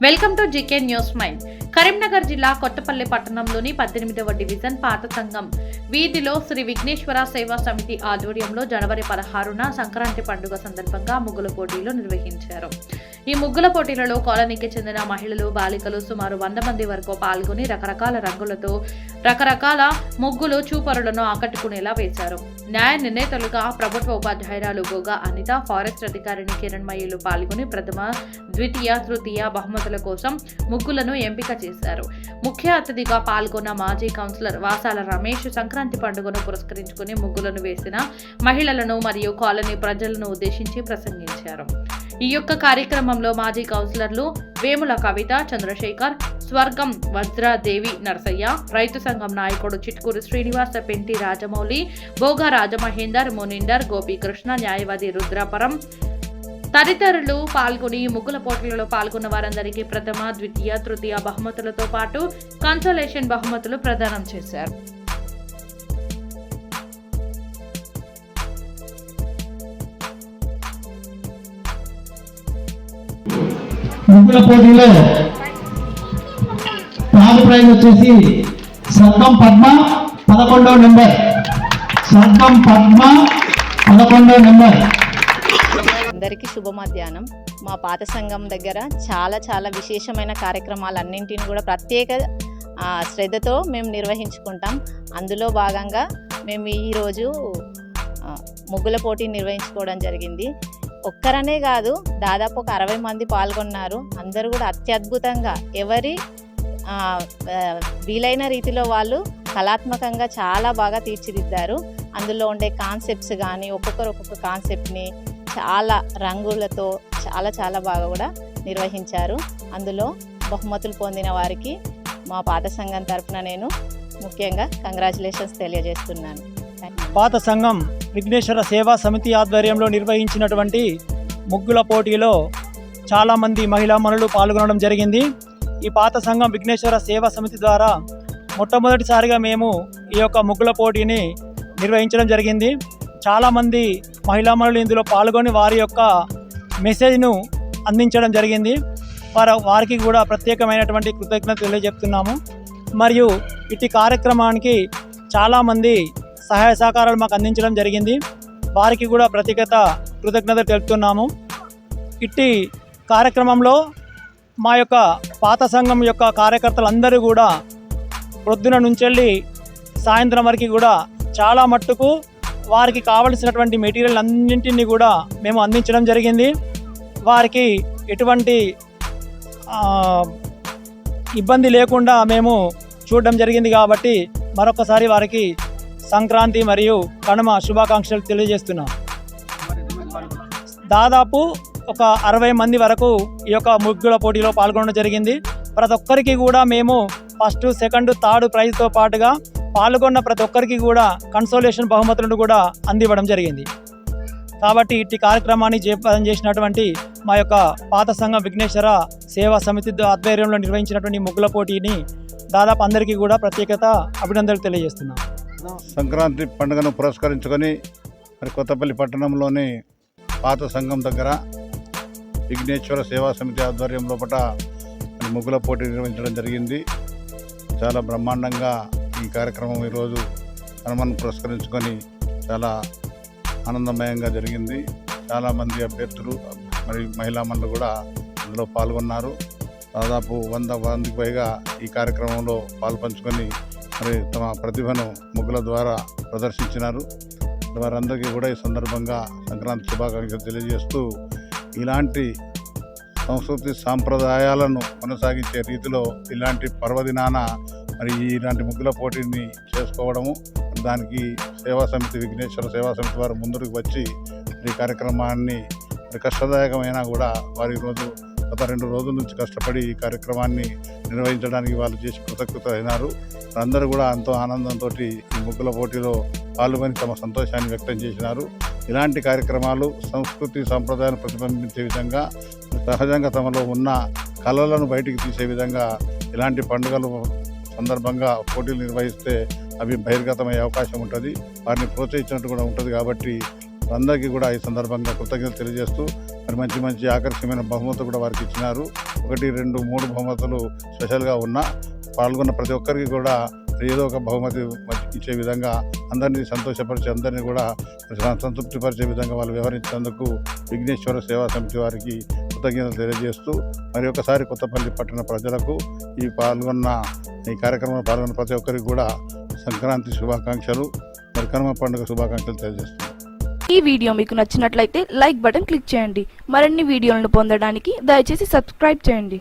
Welcome to GK news mind. Karimnagar జిల్లా కొత్తపల్లి పట్టణంలోని 18వ division పాత సంఘం వీధిలో శ్రీ విఘ్నేశ్వర సేవా సమితి ఆధ్వర్యంలో జనవరి 16న సంక్రాంతి పండుగ సందర్భంగా ముగ్గుల పోటీలు నిర్వహించారు. ఈ ముగ్గుల పోటీలలో కాలనీకి చెందిన మహిళలు, బాలికలు సుమారు 100 మంది వరకు పాల్గొని రకరకాల రంగులతో రకరకాల ముగ్గులు చూపరులను ఆకట్టుకునేలా వేశారు. న్యాయ నిర్ణేతలుగా ప్రభుత్వ ఉపాధ్యాయురాలు గోగా అనిత, ఫారెస్ట్ అధికారిని కిరణ్మయ్యలు పాల్గొని ప్రథమ, ద్వితీయ, తృతీయ బహుమతుల కోసం ముగ్గులను ఎంపిక చేశారు. ముఖ్య అతిథిగా పాల్గొన్న మాజీ కౌన్సిలర్ వాసాల రమేష్ సంక్రాంతి పండుగను పురస్కరించుకుని ముగ్గులను వేసిన మహిళలను మరియు కాలనీ ప్రజలను ఉద్దేశించి ప్రసంగించారు. ఈ యొక్క కార్యక్రమంలో మాజీ కౌన్సిలర్లు వేముల కవిత, చంద్రశేఖర్, స్వర్గం వజ్రదేవి నరసయ్య, రైతు సంఘం నాయకుడు చిట్కూరు శ్రీనివాస, పెంటి రాజమౌళి, బోగా రాజమహేందర్, మునిందర్, గోపీకృష్ణ, న్యాయవాది రుద్రాపురం తదితరులు పాల్గొని ముగ్గుల పోటీలలో పాల్గొన్న వారందరికీ ప్రథమ, ద్వితీయ, తృతీయ బహుమతులతో పాటు కన్సోలేషన్ బహుమతులు ప్రదానం చేశారు. ముగ్గుల పోటీలో థర్డ్ ప్రైజ్ వచ్చేసి స్వర్గం పద్మ 11వ నెంబర్. స్వర్గం పద్మ 11వ నెంబర్. అందరికీ శుభ మధ్యాహ్నం. మా పాత సంఘం దగ్గర చాలా విశేషమైన కార్యక్రమాలన్నింటిని కూడా ప్రత్యేక శ్రద్ధతో మేము నిర్వహించుకుంటాం. అందులో భాగంగా మేము ఈరోజు ముగ్గుల పోటీ నిర్వహించుకోవడం జరిగింది. ఒక్కరనే కాదు, దాదాపు ఒక 60 మంది పాల్గొన్నారు. అందరూ కూడా అత్యద్భుతంగా ఎవరి వీలైన రీతిలో వాళ్ళు కళాత్మకంగా చాలా బాగా తీర్చిదిద్దారు. అందులో ఉండే కాన్సెప్ట్స్ కానీ ఒక్కొక్క కాన్సెప్ట్ని చాలా రంగులతో చాలా బాగా కూడా నిర్వహించారు. అందులో బహుమతులు పొందిన వారికి మా పాత సంఘం తరఫున నేను ముఖ్యంగా కంగ్రాచులేషన్స్ తెలియజేస్తున్నాను. పాత సంఘం విఘ్నేశ్వర సేవా సమితి ఆధ్వర్యంలో నిర్వహించినటువంటి ముగ్గుల పోటీలో చాలామంది మహిళామణులు పాల్గొనడం జరిగింది. ఈ పాత సంఘం విఘ్నేశ్వర సేవా సమితి ద్వారా మొట్టమొదటిసారిగా మేము ఈ యొక్క ముగ్గుల పోటీని నిర్వహించడం జరిగింది. చాలామంది మహిళామణులు ఇందులో పాల్గొని వారి యొక్క మెసేజ్ను అందించడం జరిగింది. వారికి కూడా ప్రత్యేకమైనటువంటి కృతజ్ఞత తెలియజేస్తున్నాము. మరియు ఇట్టి కార్యక్రమానికి చాలామంది సహాయ సహకారాలు మాకు అందించడం జరిగింది. వారికి కూడా కృతజ్ఞత తెలుపుతున్నాము. ఇట్టి కార్యక్రమంలో మా యొక్క పాత సంఘం యొక్క కార్యకర్తలందరూ కూడా ప్రొద్దున నుంచెళ్ళి సాయంత్రం వరకు కూడా చాలా మట్టుకు వారికి కావలసినటువంటి మెటీరియల్ అన్నింటినీ కూడా మేము అందించడం జరిగింది. వారికి ఎటువంటి ఇబ్బంది లేకుండా మేము చూడడం జరిగింది. కాబట్టి మరొకసారి వారికి సంక్రాంతి మరియు కనుమ శుభాకాంక్షలు తెలియజేస్తున్నాం. దాదాపు ఒక 60 మంది వరకు ఈ యొక్క ముగ్గుల పోటీలో పాల్గొనడం జరిగింది. ప్రతి ఒక్కరికి కూడా మేము ఫస్ట్, సెకండ్, థర్డ్ ప్రైజ్తో పాటుగా పాల్గొన్న ప్రతి ఒక్కరికి కూడా కన్సోలేషన్ బహుమతులను కూడా అందివ్వడం జరిగింది. కాబట్టి ఇట్టి కార్యక్రమాన్ని జయప్రదం చేసినటువంటి మా యొక్క పాత సంఘం విఘ్నేశ్వర సేవా సమితి ఆధ్వర్యంలో నిర్వహించినటువంటి ముగ్గుల పోటీని దాదాపు అందరికీ కూడా ప్రత్యేకత అభినందనలు తెలియజేస్తున్నాం. సంక్రాంతి పండుగను పురస్కరించుకొని మరి కొత్తపల్లి పట్టణంలోని పాత సంఘం దగ్గర విఘ్నేశ్వర సేవా సమితి ఆధ్వర్యంలో ముగ్గుల పోటీ నిర్వహించడం జరిగింది. చాలా బ్రహ్మాండంగా ఈ కార్యక్రమం ఈరోజు హనుమాన్ పురస్కరించుకొని చాలా ఆనందమయంగా జరిగింది. చాలామంది అభ్యర్థులు మరియు మహిళామణులు కూడా ఇందులో పాల్గొన్నారు. దాదాపు 100 మందికి పైగా ఈ కార్యక్రమంలో పాల్పంచుకొని మరి తమ ప్రతిభను ముగ్గుల ద్వారా ప్రదర్శించినారు. వారందరికీ కూడా ఈ సందర్భంగా సంక్రాంతి శుభాకాంక్షలు తెలియజేస్తూ ఇలాంటి సంస్కృతి సాంప్రదాయాలను కొనసాగించే రీతిలో ఇలాంటి పర్వదినాన మరి ఇలాంటి ముగ్గుల పోటీని చేసుకోవడము, దానికి సేవా సమితి విఘ్నేశ్వర సేవా సమితి వారు ముందుకు వచ్చి ఈ కార్యక్రమాన్ని కష్టదాయకమైనా కూడా వారి ఈరోజు గత 2 రోజుల నుంచి కష్టపడి ఈ కార్యక్రమాన్ని నిర్వహించడానికి వాళ్ళు చేసి కృతజ్ఞత అయినారు. అందరూ కూడా ఎంతో ఆనందంతో ఈ ముగ్గుల పోటీలో పాల్గొని తమ సంతోషాన్ని వ్యక్తం చేసినారు. ఇలాంటి కార్యక్రమాలు సంస్కృతి సాంప్రదాయాలను ప్రతిబింబించే విధంగా, సహజంగా తమలో ఉన్న కళలను బయటికి తీసే విధంగా ఇలాంటి పండుగలు సందర్భంగా పోటీలు నిర్వహిస్తే అవి బహిర్గతమయ్యే అవకాశం ఉంటుంది. వారిని ప్రోత్సహించినట్టు కూడా ఉంటుంది. కాబట్టి అందరికీ కూడా ఈ సందర్భంగా కృతజ్ఞతలు తెలియజేస్తూ మరి మంచి మంచి ఆకర్షణీయమైన బహుమతులు కూడా వారికి ఇచ్చినారు. 1, 2, 3 బహుమతులు స్పెషల్గా ఉన్న పాల్గొన్న ప్రతి ఒక్కరికి కూడా ఏదో ఒక బహుమతి ఇచ్చే విధంగా అందరినీ సంతోషపరిచే, అందరినీ కూడా సంతృప్తిపరిచే విధంగా వాళ్ళు వ్యవహరించేందుకు విఘ్నేశ్వర సేవా సమితి వారికి కృతజ్ఞతలు తెలియజేస్తూ మరి ఒకసారి కొత్తపల్లి పట్టణ ప్రజలకు ఈ కార్యక్రమంలో పాల్గొన్న ప్రతి ఒక్కరికి కూడా సంక్రాంతి శుభాకాంక్షలు, మరి కనుమ పండుగ శుభాకాంక్షలు తెలియజేస్తున్నాను. ఈ వీడియో మీకు నచ్చినట్లయితే లైక్ బటన్ క్లిక్ చేయండి. మరిన్ని వీడియోలను పొందడానికి దయచేసి సబ్స్క్రైబ్ చేయండి.